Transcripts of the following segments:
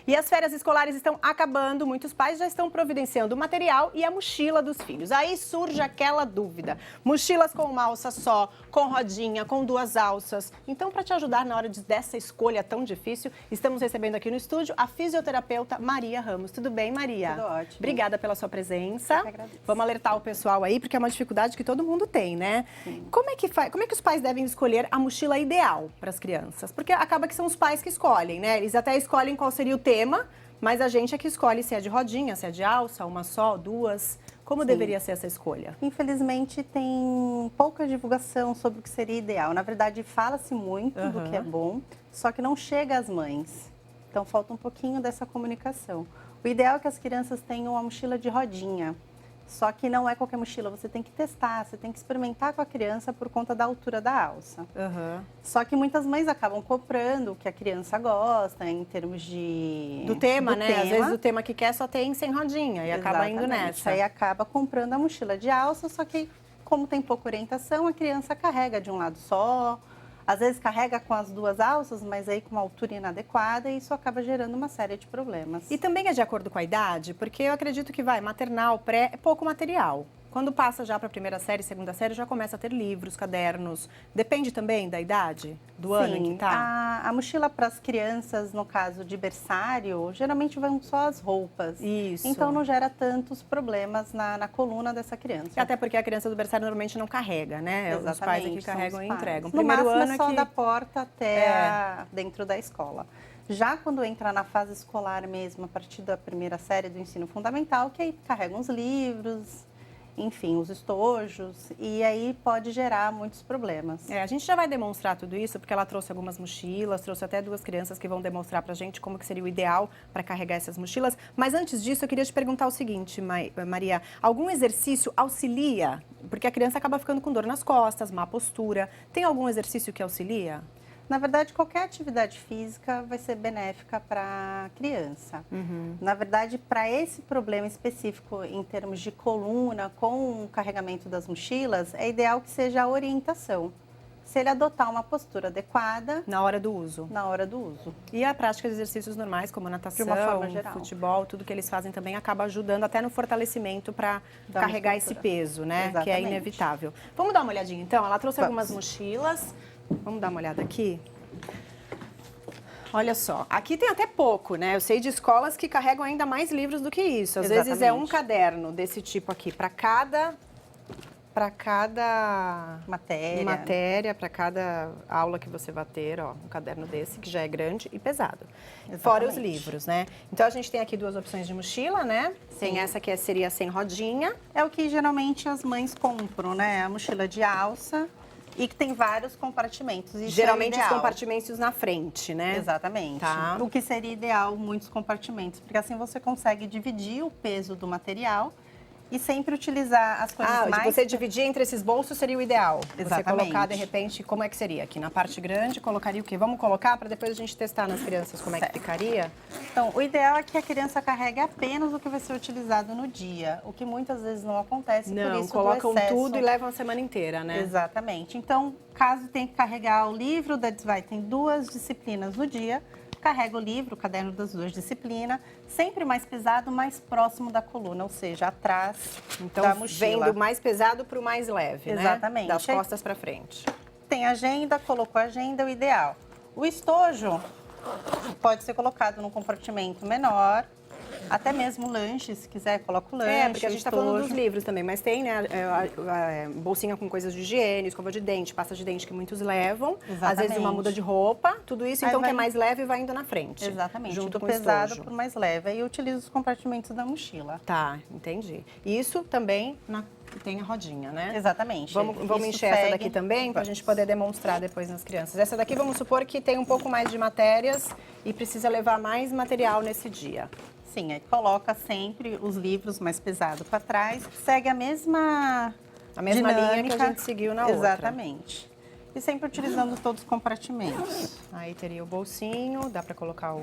E as férias escolares estão acabando, muitos pais já estão providenciando o material e a mochila dos filhos. Aí surge aquela dúvida: mochilas com uma alça só, com rodinha, com duas alças. Então, para te ajudar na hora dessa escolha tão difícil, estamos recebendo aqui no estúdio a fisioterapeuta Maria Ramos. Tudo bem, Maria? Tudo ótimo. Obrigada pela sua presença. Eu que agradeço. Vamos alertar o pessoal aí, porque é uma dificuldade que todo mundo tem, né? Sim. Como é que os pais devem escolher a mochila ideal para as crianças? Porque acaba que são os pais que escolhem, né? Eles até escolhem qual seria o tema, mas a gente é que escolhe se é de rodinha, se é de alça, uma só, duas. Como deveria ser essa escolha? Infelizmente, tem pouca divulgação sobre o que seria ideal. Na verdade, fala-se muito do que é bom, só que não chega às mães. Então, falta um pouquinho dessa comunicação. O ideal é que as crianças tenham uma mochila de rodinha. Só que não é qualquer mochila, você tem que testar, você tem que experimentar com a criança por conta da altura da alça. Só que muitas mães acabam comprando o que a criança gosta em termos de... Do tema, né? Às vezes o tema que quer só tem sem rodinha e acaba indo nessa. Aí acaba comprando a mochila de alça, só que como tem pouca orientação, a criança carrega de um lado só. Às vezes carrega com as duas alças, mas aí com uma altura inadequada, e isso acaba gerando uma série de problemas. E também é de acordo com a idade, porque eu acredito que maternal, pré, é pouco material. Quando passa já para a primeira série, segunda série, já começa a ter livros, cadernos. Depende também da idade, do ano em que tá? A mochila para as crianças, no caso de berçário, geralmente vão só as roupas. Isso. Então não gera tantos problemas na coluna dessa criança. Até porque a criança do berçário normalmente não carrega, né? Exatamente, os pais é que carregam e entregam. No Primeiro máximo ano é só da porta até dentro da escola. Já quando entra na fase escolar mesmo, a partir da primeira série do ensino fundamental, que aí carregam os livros, enfim, os estojos, e aí pode gerar muitos problemas. A gente já vai demonstrar tudo isso, porque ela trouxe algumas mochilas, trouxe até duas crianças que vão demonstrar pra gente como que seria o ideal para carregar essas mochilas. Mas antes disso, eu queria te perguntar o seguinte, Maria, algum exercício auxilia? Porque a criança acaba ficando com dor nas costas, má postura. Tem algum exercício que auxilia? Na verdade, qualquer atividade física vai ser benéfica para a criança. Na verdade, para esse problema específico em termos de coluna, com o carregamento das mochilas, é ideal que seja a orientação. Se ele adotar uma postura adequada... Na hora do uso. Na hora do uso. E a prática de exercícios normais, como natação, de uma forma geral, futebol, tudo que eles fazem também acaba ajudando até no fortalecimento para carregar esse peso, né? Exatamente. Que é inevitável. Vamos dar uma olhadinha, então? Ela trouxe algumas mochilas. Vamos dar uma olhada aqui? Olha só, aqui tem até pouco, né? Eu sei de escolas que carregam ainda mais livros do que isso. Às vezes é um caderno desse tipo aqui, para cada matéria, para cada aula que você vai ter, ó, um caderno desse que já é grande e pesado. Exatamente. Fora os livros, né? Então a gente tem aqui duas opções de mochila, né? Sim. Tem essa que seria sem rodinha. É o que geralmente as mães compram, né? A mochila de alça. E que tem vários compartimentos. Isso geralmente é os compartimentos na frente, né? Exatamente. Tá. O que seria ideal, muitos compartimentos, porque assim você consegue dividir o peso do material e sempre utilizar as coisas mais... Você dividir entre esses bolsos seria o ideal. Exatamente. Você colocar, de repente, como é que seria? Aqui na parte grande, colocaria o quê? Vamos colocar para depois a gente testar nas crianças como é que ficaria? Então, o ideal é que a criança carregue apenas o que vai ser utilizado no dia, o que muitas vezes não acontece, por isso colocam do excesso. tudo e levam a semana inteira, né? Exatamente. Então, caso tenha que carregar o livro da Desvai, tem 2 disciplinas no dia, carrega o livro, o caderno das 2 disciplinas, sempre mais pesado, mais próximo da coluna, ou seja, atrás da mochila. Vem do mais pesado para o mais leve, né? Exatamente. Das costas para frente. Tem agenda, colocou a agenda, o ideal. O estojo pode ser colocado num compartimento menor, até mesmo lanche, se quiser, coloca o lanche. Porque a gente está falando dos livros também, mas tem, né, bolsinha com coisas de higiene, escova de dente, pasta de dente que muitos levam. Exatamente. Às vezes uma muda de roupa, tudo isso, então que é mais leve vai indo na frente. Exatamente, junto do com pesado estojo. para o mais leve. Aí eu utilizo os compartimentos da mochila. Tá, entendi. Isso também tem a rodinha, né? Exatamente. Vamos encher essa daqui também, para a gente poder demonstrar depois nas crianças. Essa daqui, vamos supor que tem um pouco mais de matérias e precisa levar mais material nesse dia. Sim, aí coloca sempre os livros mais pesados para trás, segue a mesma linha que a gente seguiu na outra. Exatamente. E sempre utilizando todos os compartimentos. Aí teria o bolsinho, dá para colocar o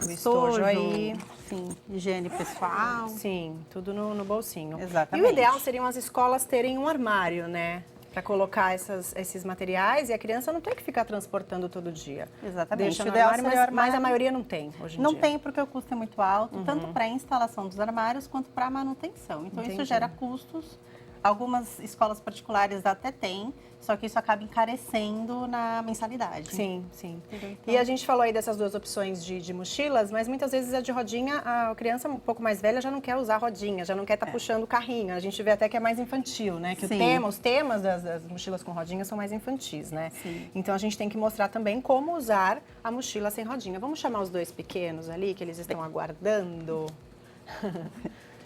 estojo aí. Sim, higiene pessoal. Sim, tudo no bolsinho. Exatamente. E o ideal seriam as escolas terem um armário, né? para colocar esses materiais e a criança não tem que ficar transportando todo dia. Exatamente. Deixa O no ideal armário, seria o mas a armário. maioria não tem hoje em Não dia. tem porque o custo é muito alto, tanto para a instalação dos armários quanto para a manutenção. Então, Entendi. isso gera custos. Algumas escolas particulares até têm, só que isso acaba encarecendo na mensalidade. Sim, sim. Entendeu? E a gente falou aí dessas duas opções de mochilas, mas muitas vezes a de rodinha, a criança um pouco mais velha já não quer usar rodinha, já não quer estar puxando o carrinho. A gente vê até que é mais infantil, né? Que Sim. os temas das mochilas com rodinha são mais infantis, né? Sim. Então a gente tem que mostrar também como usar a mochila sem rodinha. Vamos chamar os dois pequenos ali, que eles estão aguardando.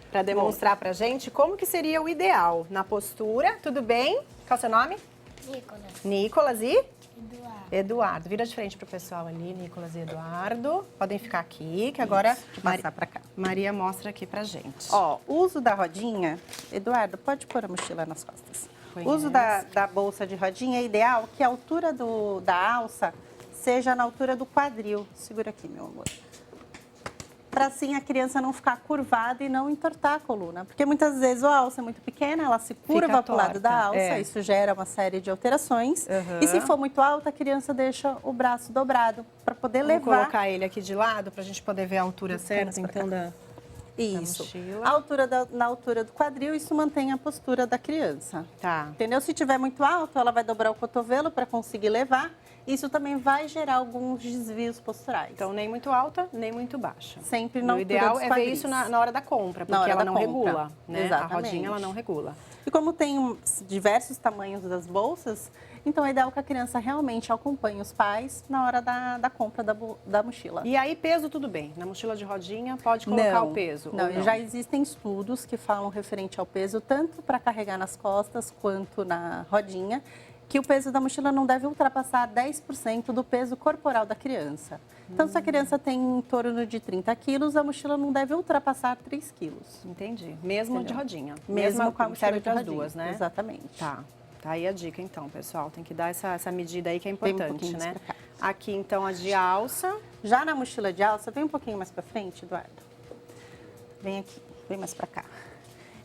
Para demonstrar pra gente como que seria o ideal na postura. Tudo bem? Qual é o seu nome? Nicolas. Nicolas e? Eduardo. Eduardo. Vira de frente pro pessoal ali, Nicolas e Eduardo. Podem ficar aqui, que agora Deixa eu passar para cá. Maria mostra aqui pra gente. Ó, o uso da rodinha, Eduardo, pode pôr a mochila nas costas. Conhece. O uso da bolsa de rodinha é ideal que a altura da alça seja na altura do quadril. Segura aqui, meu amor. Para assim a criança não ficar curvada e não entortar a coluna. Porque muitas vezes a alça é muito pequena, ela se curva para o lado da alça, é. isso gera uma série de alterações. Uhum. E se for muito alta, a criança deixa o braço dobrado para poder Vamos levar. colocar ele aqui de lado pra gente poder ver a altura certa, pra então, da Isso. mochila. A altura na altura do quadril, isso mantém a postura da criança. Tá. Entendeu? Se tiver muito alto, ela vai dobrar o cotovelo para conseguir levar. Isso também vai gerar alguns desvios posturais. Então, nem muito alta, nem muito baixa. Sempre na O altura ideal dos é ver quadris. isso na hora da compra, Na porque hora ela da não compra. regula, né? Exatamente. A rodinha, ela não regula. E como tem diversos tamanhos das bolsas, então é ideal que a criança realmente acompanhe os pais na hora da compra da mochila. E aí, peso, tudo bem. Na mochila de rodinha, pode colocar o peso. Não, ou não? já existem estudos que falam referente ao peso, tanto para carregar nas costas quanto na rodinha, que o peso da mochila não deve ultrapassar 10% do peso corporal da criança. Então, se a criança tem em torno de 30 quilos, a mochila não deve ultrapassar 3 quilos. Entendi. Mesmo de rodinha. Mesmo com a mochila serve de para as rodinha. duas, né? Exatamente. Tá. Tá aí a dica, então, pessoal. Tem que dar essa medida aí que é Vem um importante, pouquinho né? mais pra cá. Aqui, então, a de alça. Já na mochila de alça, vem um pouquinho mais para frente, Eduardo. Vem aqui, vem mais para cá.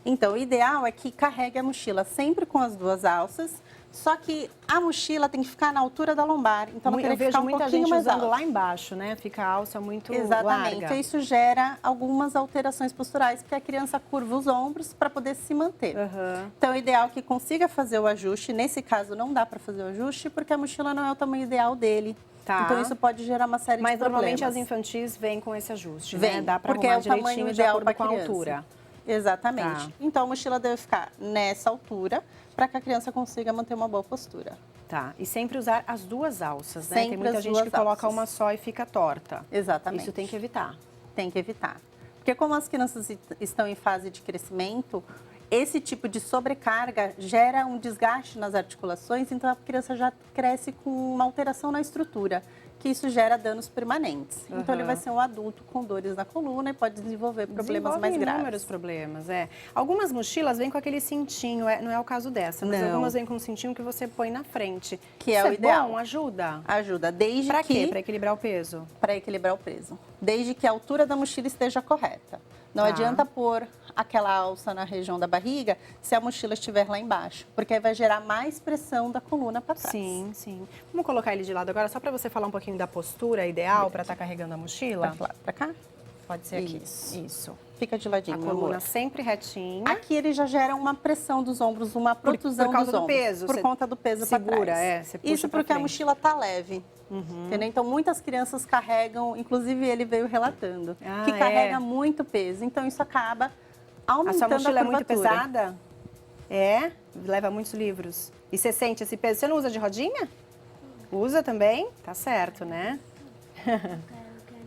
Então, o ideal é que carregue a mochila sempre com as duas alças, só que a mochila tem que ficar na altura da lombar, então ela Eu tem que vejo ficar um muita pouquinho gente mais usando alta. lá embaixo, né? Fica a alça muito Exatamente, larga. isso gera algumas alterações posturais, porque a criança curva os ombros para poder se manter. Aham. Então, é ideal que consiga fazer o ajuste. Nesse caso, não dá para fazer o ajuste, porque a mochila não é o tamanho ideal dele. Tá. Então, isso pode gerar uma série Mas de problemas. normalmente as infantis vêm com esse ajuste, Vem, né? Dá para porque arrumar é o tamanho direitinho de ideal acordo para com a criança. altura. Exatamente. Tá. Então, a mochila deve ficar nessa altura para que a criança consiga manter uma boa postura. Tá. E sempre usar as duas alças, né? Tem Sempre muita as gente duas que coloca alças. uma só e fica torta. Exatamente. Isso tem que evitar. Tem que evitar. Porque como as crianças estão em fase de crescimento, esse tipo de sobrecarga gera um desgaste nas articulações, então a criança já cresce com uma alteração na estrutura, que isso gera danos permanentes. Então ele vai ser um adulto com dores na coluna e pode desenvolver problemas mais graves. Inúmeros problemas, é. Algumas mochilas vêm com aquele cintinho, não é o caso dessa, mas Não. algumas vêm com um cintinho que você põe na frente. Que é Isso o ideal. Bom, ajuda. Ajuda, desde Pra quê? que... Pra equilibrar o peso? Para equilibrar o peso. Desde que a altura da mochila esteja correta. Não Tá. adianta pôr aquela alça na região da barriga se a mochila estiver lá embaixo, porque aí vai gerar mais pressão da coluna para trás. Sim, sim. Vamos colocar ele de lado agora, só para você falar um pouquinho da postura ideal para estar carregando a mochila? Para cá? Pode ser aqui. Isso. Fica de ladinho, A meu coluna amor. sempre retinha. Aqui ele já gera uma pressão dos ombros, uma protusão por causa dos do ombros. peso, Por você conta do peso para segura, trás. você puxa Isso pra porque a frente. mochila tá leve. Entendeu? Então, muitas crianças carregam, inclusive ele veio relatando, Ah, que é? carrega muito peso. Então, isso acaba A aumentando sua mochila é muito curvatura. pesada? É? Leva muitos livros. E você sente esse peso? Você não usa de rodinha? Usa também? Tá certo, né? Quero que a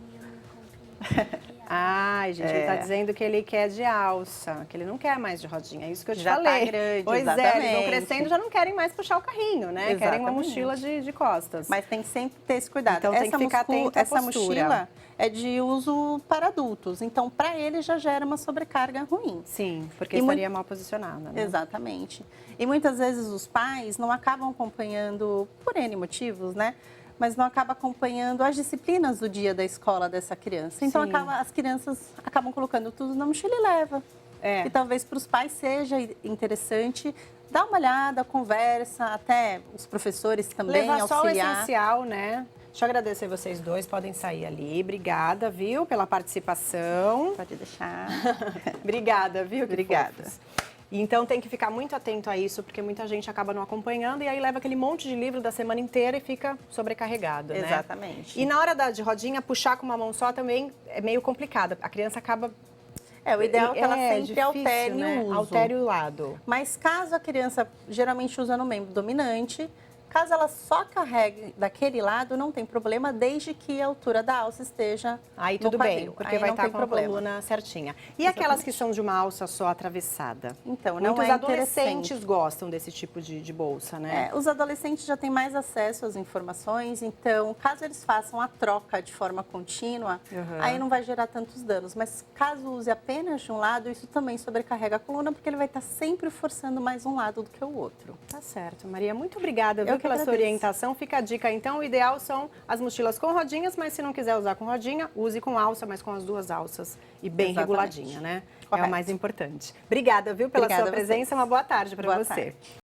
minha mãe compre material. Ai, gente, ele tá É. dizendo que ele quer de alça, que ele não quer mais de rodinha. É isso que eu te Já tá falei. grande, pois é, eles vão exatamente. crescendo já não querem mais puxar o carrinho, né? Querem uma Exatamente. mochila de costas. Mas tem que sempre ter esse cuidado. Então, tem que ficar atento à essa postura. mochila é de uso para adultos. Então, para ele já gera uma sobrecarga ruim. Sim, porque E estaria mal posicionada, né? Exatamente. E muitas vezes os pais não acabam acompanhando, por N motivos, né? Mas não acabam acompanhando as disciplinas do dia da escola dessa criança. Então, Sim. as crianças acabam colocando tudo na mochila e leva. É. E talvez para os pais seja interessante dá uma olhada, conversa, até os professores também Levar só o auxiliar. essencial, né? Deixa eu agradecer vocês dois, podem sair ali. Obrigada, viu, pela participação. Pode deixar. Obrigada, viu? Que Obrigada. fofos. Então tem que ficar muito atento a isso, porque muita gente acaba não acompanhando e aí leva aquele monte de livro da semana inteira e fica sobrecarregado, né? Exatamente. E na hora de rodinha, puxar com uma mão só também é meio complicado. A criança acaba... O ideal é que ela sempre difícil, altere né? o uso. Altere o lado. Mas caso a criança geralmente usa no membro dominante, caso ela só carregue daquele lado, não tem problema, desde que a altura da alça esteja Aí no tudo bem, quadril. porque Aí vai não estar tem com a problema. coluna certinha. E Exatamente. aquelas que são de uma alça só atravessada? Então, não Muitos é adolescentes interessante. gostam desse tipo de bolsa, né? Os adolescentes já têm mais acesso às informações, então, caso eles façam a troca de forma contínua, Uhum. aí não vai gerar tantos danos. Mas caso use apenas de um lado, isso também sobrecarrega a coluna, porque ele vai estar sempre forçando mais um lado do que o outro. Tá certo, Maria. Muito obrigada, Eu viu, que pela sua agradeço. orientação. Fica a dica, então. O ideal são as mochilas com rodinhas, mas se não quiser usar com rodinha, use com alça, mas com as duas alças e bem Exatamente. reguladinha, né? É Correto. o mais importante. Obrigada, viu, pela Obrigada sua a vocês. presença. Uma boa tarde para Boa você. tarde.